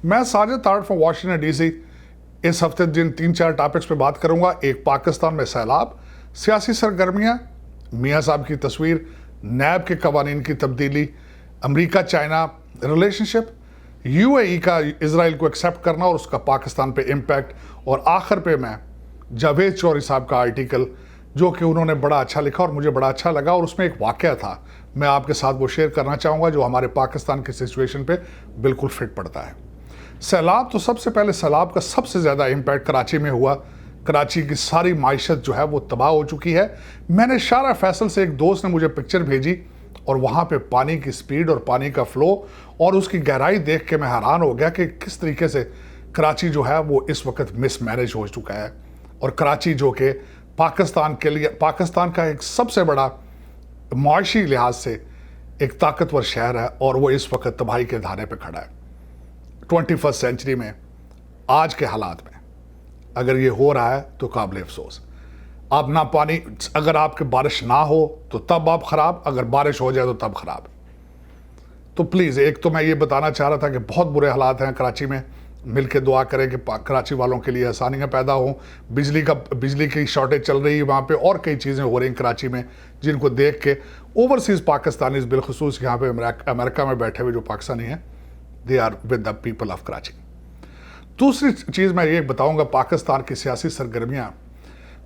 मैं Sajid Tarar from Washington DC इस हफ्ते जिन 3-4 टॉपिक्स पे बात करूंगा। एक, पाकिस्तान में सैलाब, सियासी सरगर्मियां, मियां साहब की तस्वीर, नैब के कवानीन की तब्दीली, अमेरिका चाइना रिलेशनशिप, यूएई का इजराइल को एक्सेप्ट करना और उसका पाकिस्तान पे इम्पैक्ट, और आखिर पे मैं जावेद चौधरी साहब का आर्टिकल जो कि उन्होंने बड़ा अच्छा लिखा और मुझे बड़ा अच्छा लगा, और उसमें एक वाक़या था, मैं आपके साथ वो शेयर करना चाहूँगा जो हमारे पाकिस्तान की सिचुएशन पे बिल्कुल फिट पड़ता है। सैलाब, तो सबसे पहले सैलाब का सबसे ज़्यादा इम्पैक्ट कराची में हुआ। कराची की सारी माइशत जो है वो तबाह हो चुकी है। मैंने शारा फैसल से, एक दोस्त ने मुझे पिक्चर भेजी और वहाँ पे पानी की स्पीड और पानी का फ्लो और उसकी गहराई देख के मैं हैरान हो गया कि किस तरीके से कराची जो है वो इस वक्त मिसमैनेज हो चुका है। और कराची जो कि पाकिस्तान के लिए, पाकिस्तान का एक सबसे बड़ा मुआशी लिहाज से एक ताकतवर शहर है, और वो इस वक्त तबाही के धारे पे खड़ा है। 21st सेंचुरी में आज के हालात में अगर ये हो रहा है तो काबिल अफसोस। आप ना पानी, अगर आपके बारिश ना हो तो तब आप ख़राब, अगर बारिश हो जाए तो तब ख़राब। तो प्लीज़, एक तो मैं ये बताना चाह रहा था कि बहुत बुरे हालात हैं कराची में, मिल के दुआ करें कि कराची वालों के लिए आसानियाँ पैदा हों। बिजली की शॉर्टेज चल रही है वहाँ पे, और कई चीज़ें हो रही हैं कराची में जिनको देख के ओवरसीज़ पाकिस्तानीज़, बिलखुसूस यहाँ पे अमेरिका में बैठे हुए जो पाकिस्तानी हैं, they are with the people of Karachi. दूसरी चीज़ मैं ये बताऊँगा, पाकिस्तान की सियासी सरगर्मियाँ।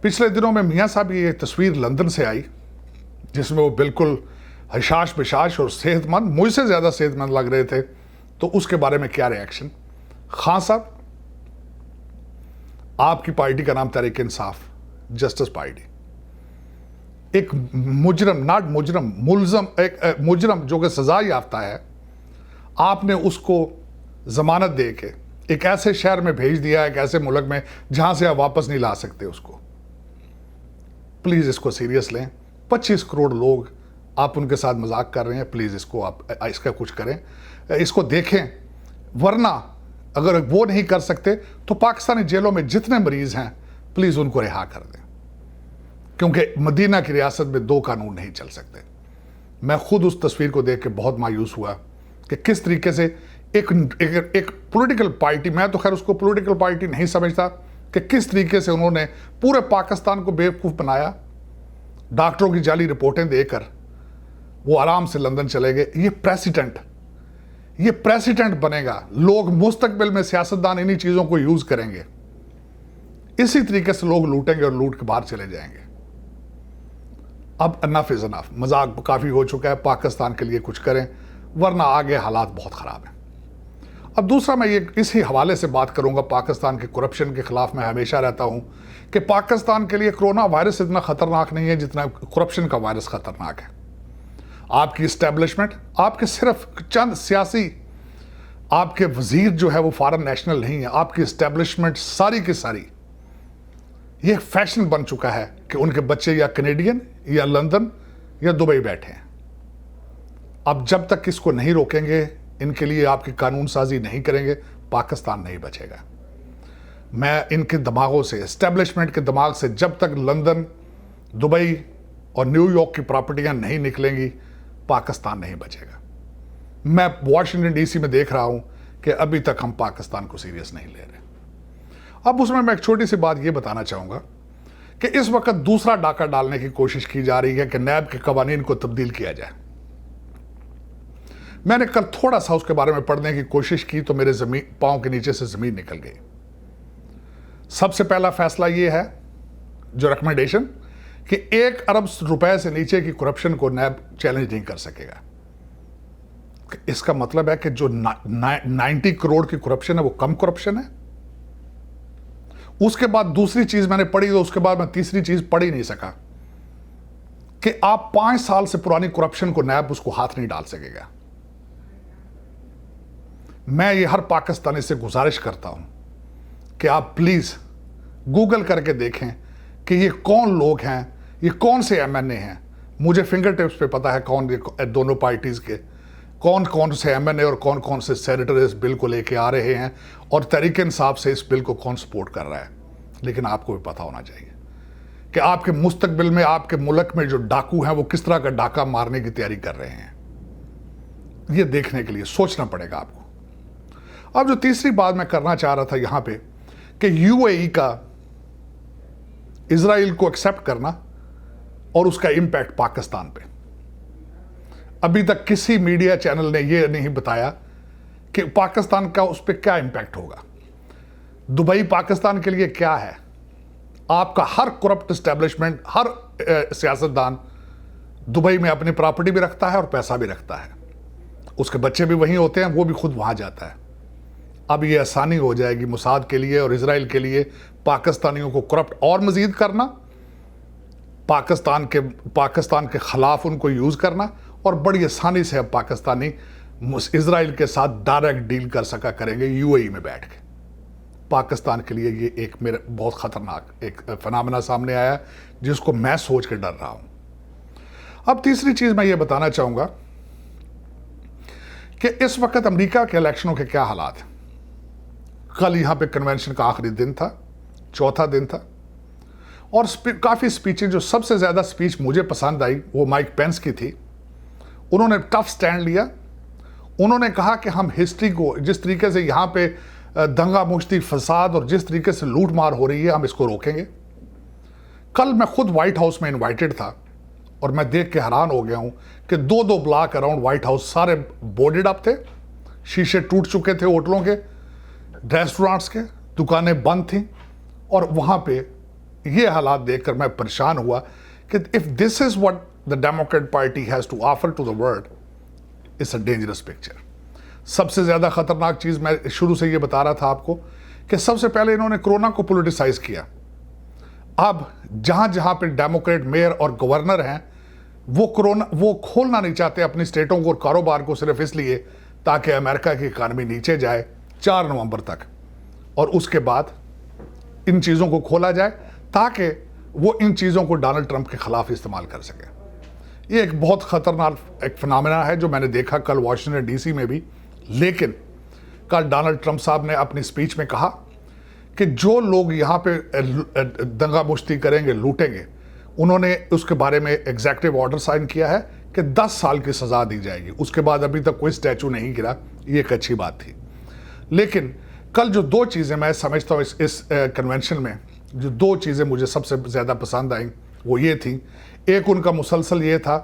पिछले दिनों में मियाँ साहब की ये तस्वीर लंदन से आई जिसमें वो बिल्कुल हशाश बिशाश और सेहतमंद, मुझसे ज़्यादा सेहतमंद लग रहे थे। तो उसके बारे में क्या रिएक्शन? खान साहब, आपकी पार्टी का नाम तहरीक इंसाफ, जस्टिस पार्टी, एक मुजरम, नॉट मुजरम, मुलजम, एक मुजरम जो कि सजा याफ्ता है, आपने उसको जमानत दे के एक ऐसे शहर में भेज दिया, एक ऐसे मुल्क में जहां से आप वापस नहीं ला सकते उसको। प्लीज इसको सीरियस लें। 25 करोड़ लोग, आप उनके साथ मजाक कर रहे हैं, प्लीज इसको आप इसका कुछ करें, इसको देखें। वरना अगर वो नहीं कर सकते तो पाकिस्तानी जेलों में जितने मरीज हैं प्लीज उनको रिहा कर दें, क्योंकि मदीना की रियासत में 2 कानून नहीं चल सकते। मैं खुद उस तस्वीर को देख के बहुत मायूस हुआ कि किस तरीके से एक पॉलिटिकल पार्टी, मैं तो खैर उसको पॉलिटिकल पार्टी नहीं समझता, कि किस तरीके से उन्होंने पूरे पाकिस्तान को बेवकूफ़ बनाया। डॉक्टरों की जाली रिपोर्टें देकर वो आराम से लंदन चले गए। ये प्रेसिडेंट बनेगा। लोग मुस्तकबिल में, सियासतदान इन्हीं चीज़ों को यूज़ करेंगे, इसी तरीके से लोग लूटेंगे और लूट के बाहर चले जाएंगे। अब अनफ इज़ अनफ, मजाक काफ़ी हो चुका है। पाकिस्तान के लिए कुछ करें, वरना आगे हालात बहुत ख़राब हैं। अब दूसरा, मैं ये इसी हवाले से बात करूंगा, पाकिस्तान के करप्शन के खिलाफ मैं हमेशा रहता हूं कि पाकिस्तान के लिए कोरोना वायरस इतना ख़तरनाक नहीं है जितना करप्शन का वायरस ख़तरनाक है। आपकी इस्टेब्लिशमेंट, आपके सिर्फ चंद सियासी, आपके वजीर जो है वो फॉरेन नेशनल नहीं है, आपकी इस्टेब्लिशमेंट सारी की सारी, ये फैशन बन चुका है कि उनके बच्चे या कनेडियन या लंदन या दुबई बैठे हैं। अब जब तक इसको नहीं रोकेंगे, इनके लिए आपकी कानून साजी नहीं करेंगे, पाकिस्तान नहीं बचेगा। मैं इनके दिमागों से, एस्टेब्लिशमेंट के दिमाग से, जब तक लंदन, दुबई और न्यूयॉर्क की प्रॉपर्टियां नहीं निकलेंगी, पाकिस्तान नहीं बचेगा। मैं वाशिंगटन डीसी में देख रहा हूं कि अभी तक हम पाकिस्तान को सीरियस नहीं ले रहे। अब उसमें मैं एक छोटी सी बात ये बताना चाहूँगा कि इस वक्त दूसरा डाका डालने की कोशिश की जा रही है कि नैब के कवानीन को तब्दील किया जाए। मैंने कल थोड़ा सा उसके बारे में पढ़ने की कोशिश की तो मेरे पाँव के नीचे से ज़मीन निकल गई। सबसे पहला फैसला ये है, जो रिकमेंडेशन, कि 1 अरब रुपए से नीचे की करप्शन को नैब चैलेंज नहीं कर सकेगा। इसका मतलब है कि जो 90 करोड़ की करप्शन है वो कम करप्शन है। उसके बाद दूसरी चीज मैंने पढ़ी, तो उसके बाद मैं तीसरी चीज पढ़ ही नहीं सका कि आप 5 साल से पुरानी करप्शन को नैब उसको हाथ नहीं डाल सकेगा। मैं ये हर पाकिस्तानी से गुजारिश करता हूं कि आप प्लीज गूगल करके देखें कि ये कौन लोग हैं, ये कौन से एमएनए हैं। मुझे फिंगर टिप्स पे पता है कौन दोनों पार्टीज के कौन कौन से एमएनए और कौन कौन से सेनेटर इस बिल को लेके आ रहे हैं, और तहरीक इंसाफ से इस बिल को कौन सपोर्ट कर रहा है। लेकिन आपको भी पता होना चाहिए कि आपके मुस्तकबिल में, आपके मुल्क में जो डाकू हैं वो किस तरह का डाका मारने की तैयारी कर रहे हैं। ये देखने के लिए सोचना पड़ेगा आपको। अब जो तीसरी बात मैं करना चाह रहा था यहां पे कि यूएई का इजराइल को एक्सेप्ट करना और उसका इंपैक्ट पाकिस्तान पे। अभी तक किसी मीडिया चैनल ने यह नहीं बताया कि पाकिस्तान का उस पर क्या इंपैक्ट होगा। दुबई पाकिस्तान के लिए क्या है? आपका हर करप्ट एस्टेब्लिशमेंट, हर सियासतदान दुबई में अपनी प्रॉपर्टी भी रखता है और पैसा भी रखता है, उसके बच्चे भी वहीं होते हैं, वो भी खुद वहां जाता है। अब ये आसानी हो जाएगी मोसाद के लिए और इजराइल के लिए पाकिस्तानियों को करप्ट और मजीद करना, पाकिस्तान के खिलाफ उनको यूज करना, और बड़ी आसानी से अब पाकिस्तानी इजराइल के साथ डायरेक्ट डील कर सका करेंगे यूएई में बैठ के। पाकिस्तान के लिए ये एक मेरे बहुत खतरनाक एक फिनोमेना सामने आया जिसको मैं सोच के डर रहा हूं। अब तीसरी चीज मैं ये बताना चाहूंगा कि इस वक्त अमेरिका के इलेक्शनों के क्या हालात हैं। कल यहां पे कन्वेंशन का आखिरी दिन था, चौथा दिन था, और काफी स्पीचें, जो सबसे ज्यादा स्पीच मुझे पसंद आई वो माइक पेंस की थी। उन्होंने टफ स्टैंड लिया। उन्होंने कहा कि हम हिस्ट्री को, जिस तरीके से यहां पे दंगा मुश्ती, फसाद और जिस तरीके से लूट मार हो रही है, हम इसको रोकेंगे। कल मैं खुद व्हाइट हाउस में इनवाइटेड था और मैं देख के हैरान हो गया हूं कि 2-2 ब्लॉक अराउंड व्हाइट हाउस सारे बोर्डेड अप थे, शीशे टूट चुके थे होटलों के, रेस्टोरेंट्स के, दुकानें बंद थीं, और वहां पे ये हालात देखकर मैं परेशान हुआ कि if this is what the Democrat party has to offer to the world, it's a dangerous picture. सबसे ज्यादा खतरनाक चीज मैं शुरू से ये बता रहा था आपको कि सबसे पहले इन्होंने कोरोना को पॉलिटिसाइज किया। अब जहां जहां पे डेमोक्रेट मेयर और गवर्नर हैं, वो खोलना नहीं चाहते अपनी स्टेटों को और कारोबार को, सिर्फ इसलिए ताकि अमेरिका की इकानमी नीचे जाए 4 नवंबर तक, और उसके बाद इन चीजों को खोला जाए ताकि वो इन चीजों को डोनाल्ड ट्रंप के खिलाफ इस्तेमाल कर सके। ये एक बहुत खतरनाक एक फिनोमेना है जो मैंने देखा कल वाशिंगटन डीसी में भी। लेकिन कल डोनाल्ड ट्रंप साहब ने अपनी स्पीच में कहा कि जो लोग यहाँ पे दंगा मुश्ती करेंगे, लूटेंगे, उन्होंने उसके बारे में एग्जीक्यूटिव ऑर्डर साइन किया है कि 10 साल की सजा दी जाएगी। उसके बाद अभी तक कोई स्टैचू नहीं गिरा, ये एक अच्छी बात थी। लेकिन कल जो 2 चीज़ें मैं समझता हूँ इस कन्वेंशन में, जो 2 चीज़ें मुझे सबसे ज़्यादा पसंद आई वो ये थी। एक उनका मुसलसल ये था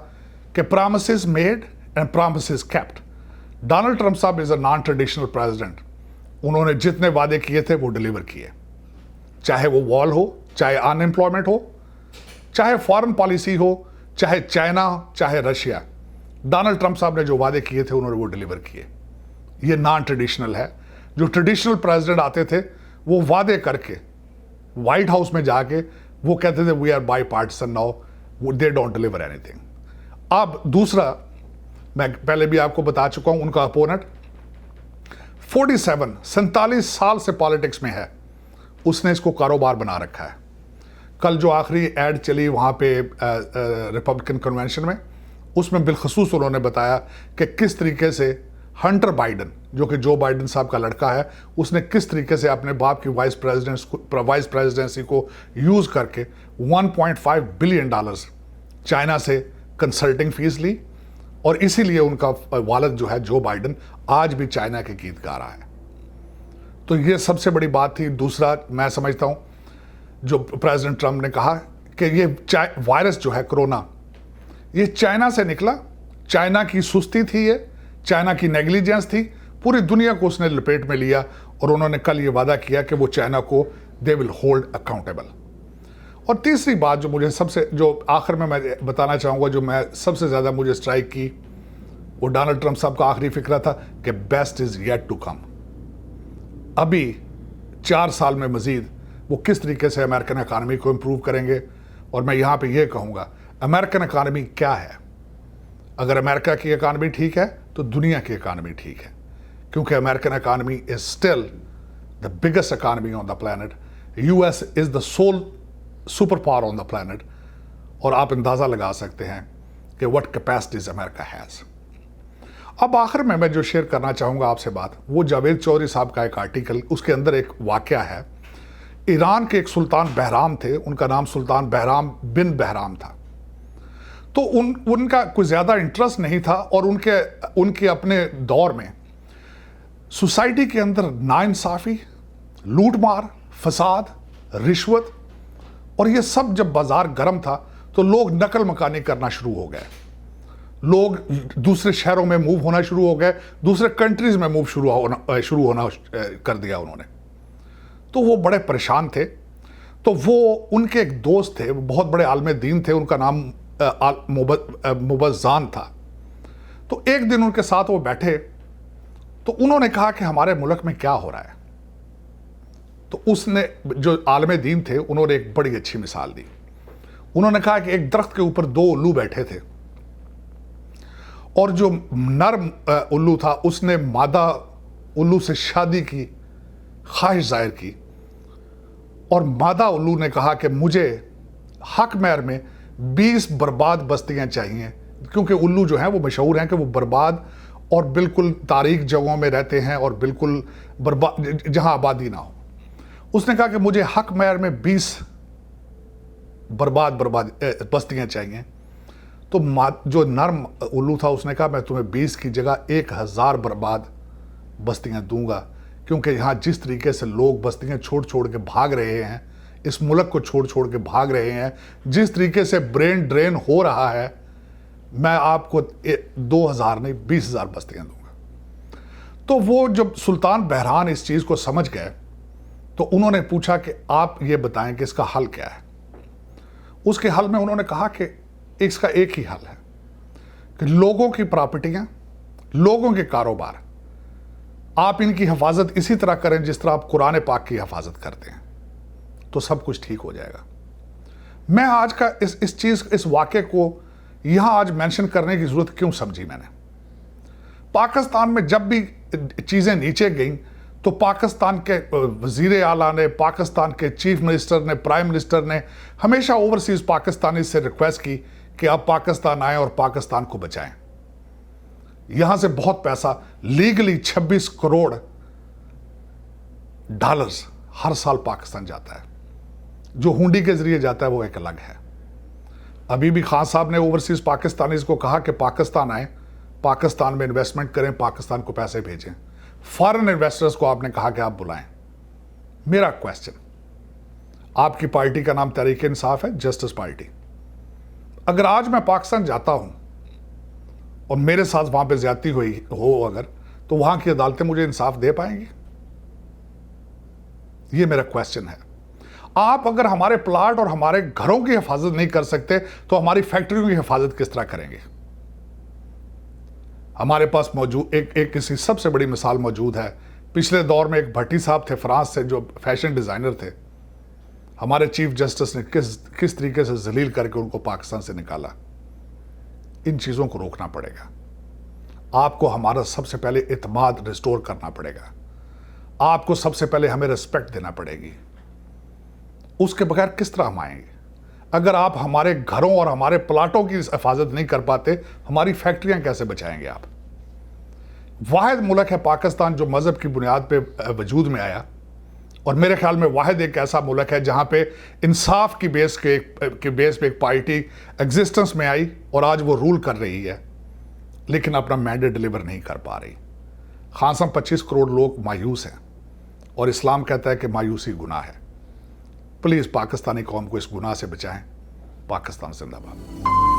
कि promises made and promises kept. Donald Trump साहब is a non traditional president. उन्होंने जितने वादे किए थे वो डिलीवर किए, चाहे वो वॉल हो, चाहे अनएम्प्लॉयमेंट हो, चाहे फॉरेन पॉलिसी हो, चाहे चाइना, चाहे रशिया। डोनाल्ड ट्रंप साहब ने जो वादे किए थे उन्होंने वो डिलीवर किए। ये नॉन ट्रेडिशनल है। जो ट्रेडिशनल प्रेसिडेंट आते थे वो वादे करके व्हाइट हाउस में जाके वो कहते थे we are bipartisan now, they don't deliver anything. अब दूसरा, मैं पहले भी आपको बता चुका हूं, उनका अपोनेंट 47 साल से पॉलिटिक्स में है, उसने इसको कारोबार बना रखा है। कल जो आखिरी एड चली वहाँ पे रिपब्लिकन कन्वेंशन में, उसमें बिलखसूस उन्होंने बताया कि किस तरीके से हंटर बाइडन, जो कि जो बाइडन साहब का लड़का है, उसने किस तरीके से अपने बाप की वाइस प्रेसिडेंसी को यूज़ करके $1.5 बिलियन चाइना से कंसल्टिंग फीस ली, और इसीलिए उनका वालिद जो है जो बाइडन आज भी चाइना के गीत गा रहा है। तो ये सबसे बड़ी बात थी। दूसरा, मैं समझता हूँ जो प्रेसिडेंट ट्रंप ने कहा कि ये वायरस जो है कोरोना, ये चाइना से निकला, चाइना की सुस्ती थी, ये चाइना की नेग्लिजेंस थी, पूरी दुनिया को उसने लपेट में लिया, और उन्होंने कल ये वादा किया कि वो चाइना को दे विल होल्ड अकाउंटेबल। और तीसरी बात जो मुझे जो आखिर में मैं बताना चाहूँगा, जो मैं सबसे ज़्यादा मुझे स्ट्राइक की, वो डोनाल्ड ट्रंप साहब का आखिरी फिक्रा था कि best is yet to come. अभी 4 साल में मज़ीद वो किस तरीके से अमेरिकन इकानमी को इम्प्रूव करेंगे। और मैं यहाँ पे ये कहूँगा, अमेरिकन इकानमी क्या है? अगर अमेरिका की इकानमी ठीक है तो दुनिया की इकानमी ठीक है, क्योंकि American economy is still the biggest economy on the planet. US is the sole super power on the planet, और आप अंदाज़ा लगा सकते हैं कि व्हाट कैपेसिटीज अमेरिका हैज़। अब आखिर में मैं जो शेयर करना चाहूँगा आपसे बात, वो जावेद चौधरी साहब का एक आर्टिकल, उसके अंदर एक वाक़या है। ईरान के एक सुल्तान बहराम थे, उनका नाम सुल्तान बहराम बिन बहराम था। तो उनका कोई ज़्यादा इंटरेस्ट नहीं था, और उनके अपने दौर में सोसाइटी के अंदर नाइंसाफ़ी, लूट मार, फसाद, रिश्वत, और ये सब जब बाज़ार गर्म था तो लोग नकल मकानी करना शुरू हो गए। लोग दूसरे शहरों में मूव होना शुरू हो गए, दूसरे कंट्रीज़ में मूव शुरू होना कर दिया उन्होंने। तो वो बड़े परेशान थे। तो वो उनके एक दोस्त थे, वो बहुत बड़े आलिम दीन थे, उनका नाम मुबज़्ज़ान था। तो एक दिन उनके साथ वो बैठे तो उन्होंने कहा कि हमारे मुल्क में क्या हो रहा है। तो उसने, जो आलिम दीन थे, उन्होंने एक बड़ी अच्छी मिसाल दी। उन्होंने कहा कि एक दरख्त के ऊपर दो उल्लू बैठे थे और जो नर उल्लू था उसने मादा उल्लू से शादी की ख्वाहिश जाहिर की, और मादा उल्लू ने कहा कि मुझे हक महर में 20 बर्बाद बस्तियां चाहिए, क्योंकि उल्लू जो हैं वो मशहूर हैं कि वो बर्बाद और बिल्कुल तारीक जगहों में रहते हैं और बिल्कुल बर्बाद, जहां आबादी ना हो। उसने कहा कि मुझे हक महर में 20 बर्बाद बस्तियां चाहिए। तो जो नर्म उल्लू था उसने कहा मैं तुम्हें 20 की जगह 1000 बर्बाद बस्तियां दूंगा, क्योंकि यहाँ जिस तरीके से लोग बस्तियां छोड़ छोड़ के भाग रहे हैं, इस मुल्क को छोड़ छोड़ के भाग रहे हैं, जिस तरीके से ब्रेन ड्रेन हो रहा है, मैं आपको 2000 नहीं 20,000 बस्तियां दूंगा। तो वो जब सुल्तान बहरान इस चीज़ को समझ गए तो उन्होंने पूछा कि आप ये बताएं कि इसका हल क्या है। उसके हल में उन्होंने कहा कि इसका एक ही हल है कि लोगों की प्रॉपर्टियां, लोगों के कारोबार, आप इनकी हिफाजत इसी तरह करें जिस तरह आप कुरान पाक की हिफाजत करते हैं, तो सब कुछ ठीक हो जाएगा। मैं आज का इस वाक़े को यहां आज मेंशन करने की ज़रूरत क्यों समझी मैंने? पाकिस्तान में जब भी चीज़ें नीचे गईं तो पाकिस्तान के वज़ीर आला ने, पाकिस्तान के चीफ मिनिस्टर ने, प्राइम मिनिस्टर ने हमेशा ओवरसीज़ पाकिस्तानी से रिक्वेस्ट की कि आप पाकिस्तान आएँ और पाकिस्तान को बचाएं। यहाँ से बहुत पैसा, लीगली 26 करोड़ डॉलर्स हर साल पाकिस्तान जाता है। जो हुंडी के ज़रिए जाता है वो एक अलग है। अभी भी खान साहब ने ओवरसीज़ पाकिस्तानीज़ को कहा कि पाकिस्तान आएँ, पाकिस्तान में इन्वेस्टमेंट करें, पाकिस्तान को पैसे भेजें। फॉरेन इन्वेस्टर्स को आपने कहा कि आप बुलाएं। मेरा क्वेश्चन, आपकी पार्टी का नाम तहरीक इंसाफ है, जस्टिस पार्टी। अगर आज मैं पाकिस्तान जाता हूं और मेरे साथ वहां पे ज्यादती हुई हो अगर, तो वहां की अदालतें मुझे इंसाफ दे पाएंगी? ये मेरा क्वेश्चन है। आप अगर हमारे प्लाट और हमारे घरों की हिफाजत नहीं कर सकते तो हमारी फैक्ट्रियों की हिफाजत किस तरह करेंगे? हमारे पास मौजूद एक किसी सबसे बड़ी मिसाल मौजूद है। पिछले दौर में एक भट्टी साहब थे फ्रांस से, जो फैशन डिज़ाइनर थे। हमारे चीफ जस्टिस ने किस तरीके से जलील करके उनको पाकिस्तान से निकाला। इन चीज़ों को रोकना पड़ेगा। आपको हमारा सबसे पहले इत्मीनान रिस्टोर करना पड़ेगा। आपको सबसे पहले हमें रिस्पेक्ट देना पड़ेगी। उसके बगैर किस तरह हम आएंगे? अगर आप हमारे घरों और हमारे प्लाटों की हिफाजत नहीं कर पाते, हमारी फैक्ट्रियां कैसे बचाएंगे आप? वाहिद मुल्क है पाकिस्तान जो मज़हब की बुनियाद पे वजूद में आया, और मेरे ख्याल में वाहिद एक ऐसा मुल्क है जहां पे इंसाफ की बेस पे एक पार्टी एग्जिस्टेंस में आई और आज वो रूल कर रही है, लेकिन अपना मैंडेट डिलीवर नहीं कर पा रही। खान साहब 25 करोड़ लोग मायूस हैं और इस्लाम कहता है कि मायूसी गुनाह है। प्लीज़ पाकिस्तानी कौम को इस गुनाह से बचाएं। पाकिस्तान जिंदाबाद।